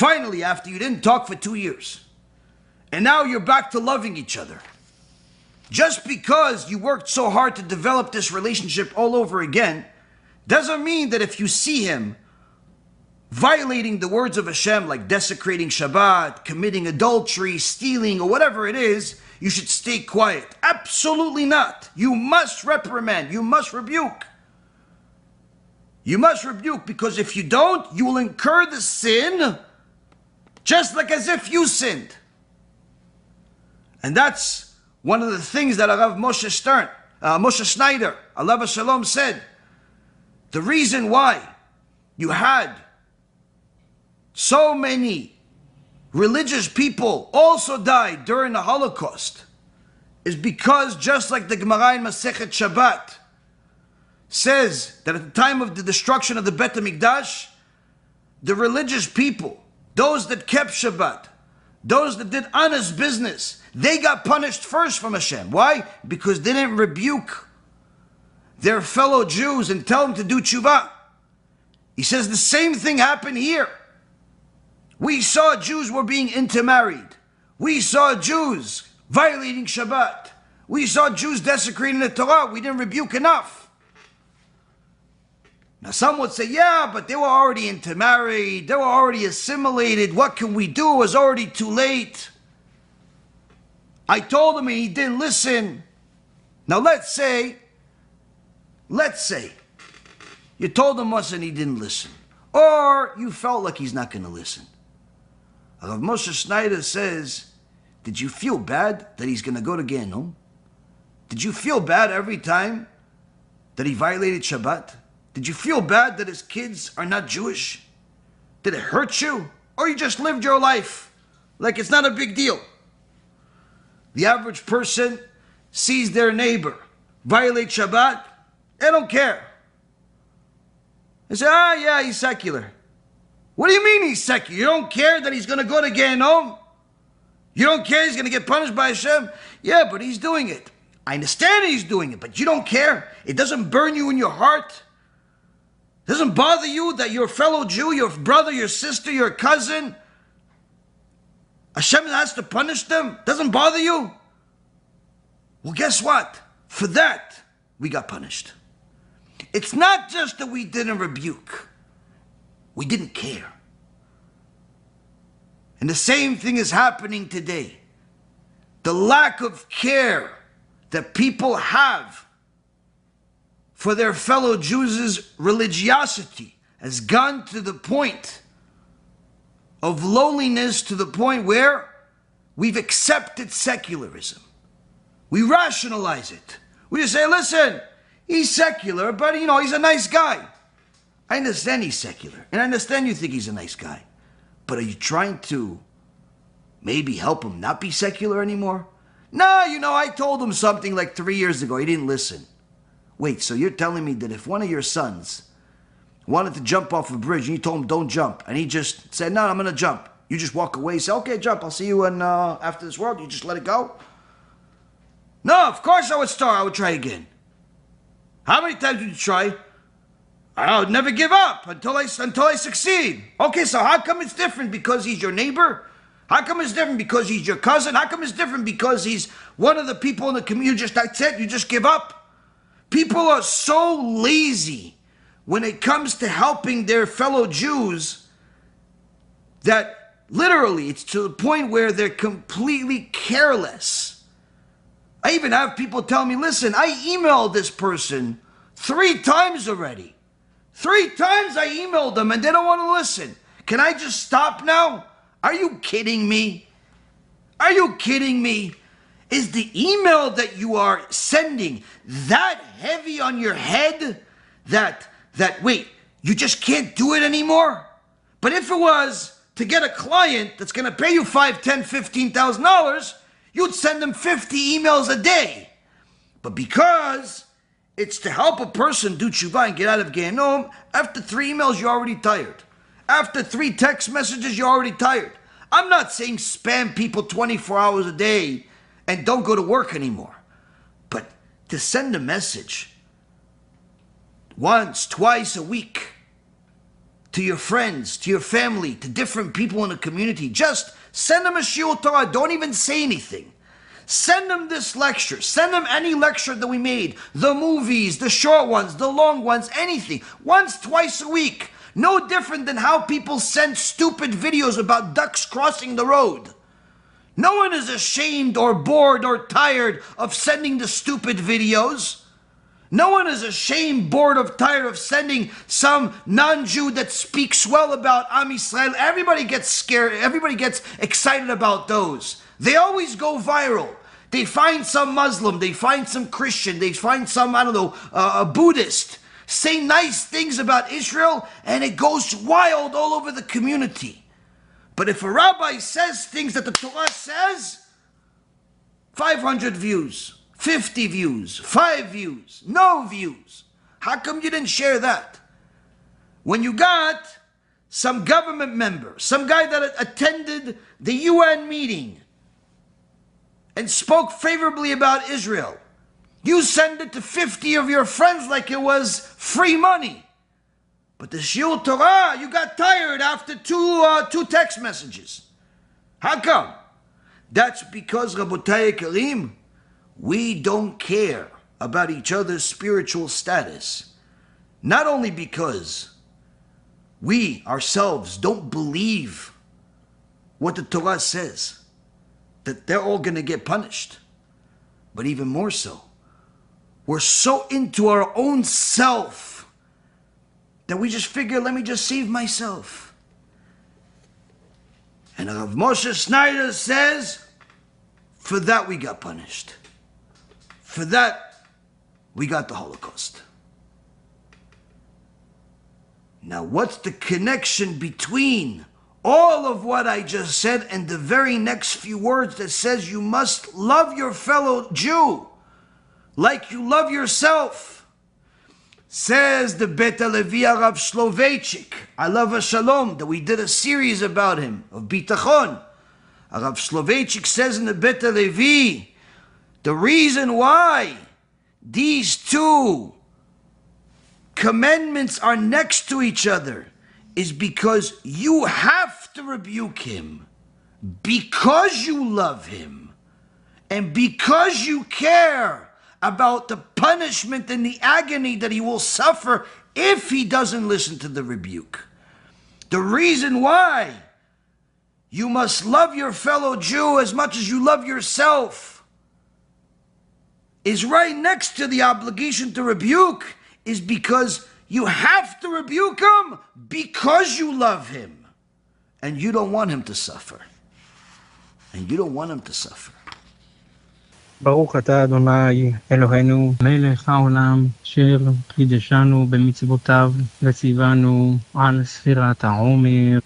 Finally, after you didn't talk for 2 years, and now you're back to loving each other. Just because you worked so hard to develop this relationship all over again, doesn't mean that if you see him violating the words of Hashem, like desecrating Shabbat, committing adultery, stealing, or whatever it is, you should stay quiet. Absolutely not. You must reprimand. You must rebuke. You must rebuke, because if you don't, you will incur the sin just like as if you sinned. And that's one of the things that Rav Moshe Schneider, alav Shalom, said. The reason why you had so many religious people also died during the Holocaust is because, just like the Gemara in Masechet Shabbat says, that at the time of the destruction of the Bet HaMikdash, the religious people, those that kept Shabbat, those that did honest business, they got punished first from Hashem. Why? Because they didn't rebuke their fellow Jews and tell them to do TeShuva. He says the same thing happened here. We saw Jews were being intermarried. We saw Jews violating Shabbat. We saw Jews desecrating the Torah. We didn't rebuke enough. Now some would say, yeah, but they were already intermarried. They were already assimilated. What can we do? It was already too late. I told him and he didn't listen. Now let's say you told him once and he didn't listen. Or you felt like he's not going to listen. Rav Moshe Schneider says, did you feel bad that he's going to go to Gehinnom? Did you feel bad every time that he violated Shabbat? Did you feel bad that his kids are not Jewish? Did it hurt you? Or you just lived your life like it's not a big deal? The average person sees their neighbor violate Shabbat, they don't care. They say, yeah, he's secular. What do you mean he's secular? You don't care that he's going to go to Gehinnom? You don't care he's going to get punished by Hashem? Yeah, but he's doing it. I understand he's doing it, but you don't care. It doesn't burn you in your heart. It doesn't bother you that your fellow Jew, your brother, your sister, your cousin, Hashem has to punish them? Doesn't bother you? Well, guess what? For that, we got punished. It's not just that we didn't rebuke. We didn't care. And the same thing is happening today. The lack of care that people have for their fellow Jews' religiosity has gone to the point of lowliness, to the point where we've accepted secularism. We rationalize it. We just say, listen, he's secular, but he's a nice guy. I understand he's secular, and I understand you think he's a nice guy. But are you trying to maybe help him not be secular anymore? No, I told him something like 3 years ago. He didn't listen. Wait, so you're telling me that if one of your sons wanted to jump off a bridge and you told him don't jump, and he just said, no, I'm going to jump, you just walk away, say, okay, jump, I'll see you after this world, you just let it go? No, of course I would try again. How many times did you try? I would never give up until I succeed. Okay, so how come it's different because he's your neighbor? How come it's different because he's your cousin? How come it's different because he's one of the people in the community? That's it, you just give up? People are so lazy when it comes to helping their fellow Jews that literally it's to the point where they're completely careless. I even have people tell me, listen, I emailed this person 3 times already. 3 times I emailed them and they don't want to listen. Can I just stop now? Are you kidding me? Are you kidding me? Is the email that you are sending that heavy on your head that wait, you just can't do it anymore? But if it was to get a client that's going to pay you $5,000, $10,000, $15,000, you'd send them 50 emails a day. But because it's to help a person do TeShuva and get out of Gehinnom, after 3 emails, you're already tired. After 3 text messages, you're already tired. I'm not saying spam people 24 hours a day and don't go to work anymore. But to send a message once, twice a week, to your friends, to your family, to different people in the community. Just send them a Shiur Torah. Don't even say anything. Send them this lecture. Send them any lecture that we made. The movies, the short ones, the long ones, anything. Once, twice a week. No different than how people send stupid videos about ducks crossing the road. No one is ashamed or bored or tired of sending the stupid videos. No one is ashamed, bored, or tired of sending some non-Jew that speaks well about Am Yisrael. Everybody gets scared. Everybody gets excited about those. They always go viral. They find some Muslim. They find some Christian. They find some, I don't know, a Buddhist. Say nice things about Israel, and it goes wild all over the community. But if a rabbi says things that the Torah says, 500 views, 50 views, 5 views, no views. How come you didn't share that? When you got some government member, some guy that attended the UN meeting and spoke favorably about Israel, you send it to 50 of your friends like it was free money. But the Shiur Torah, you got tired after two text messages. How come? That's because, Rabotai Karim, we don't care about each other's spiritual status. Not only because we ourselves don't believe what the Torah says, that they're all going to get punished, but even more so, we're so into our own self that we just figure, let me just save myself. And Rav Moshe Snyder says, for that we got punished. For that we got the Holocaust. Now what's the connection between all of what I just said and the very next few words that says you must love your fellow Jew like you love yourself? Says the Bet Levi Rav Soloveitchik, Alav Shalom, that we did a series about him, of Bitachon. Rav Soloveitchik says in the Bet Levi, the reason why these two commandments are next to each other is because you have to rebuke him because you love him and because you care about the punishment and the agony that he will suffer if he doesn't listen to the rebuke. The reason why you must love your fellow Jew as much as you love yourself is right next to the obligation to rebuke, is because you have to rebuke him because you love him and you don't want him to suffer. And you don't want him to suffer. ברוך אתה אדוני אלוהינו מלך העולם אשר קידשנו במצוותיו וציוונו על ספירת העומר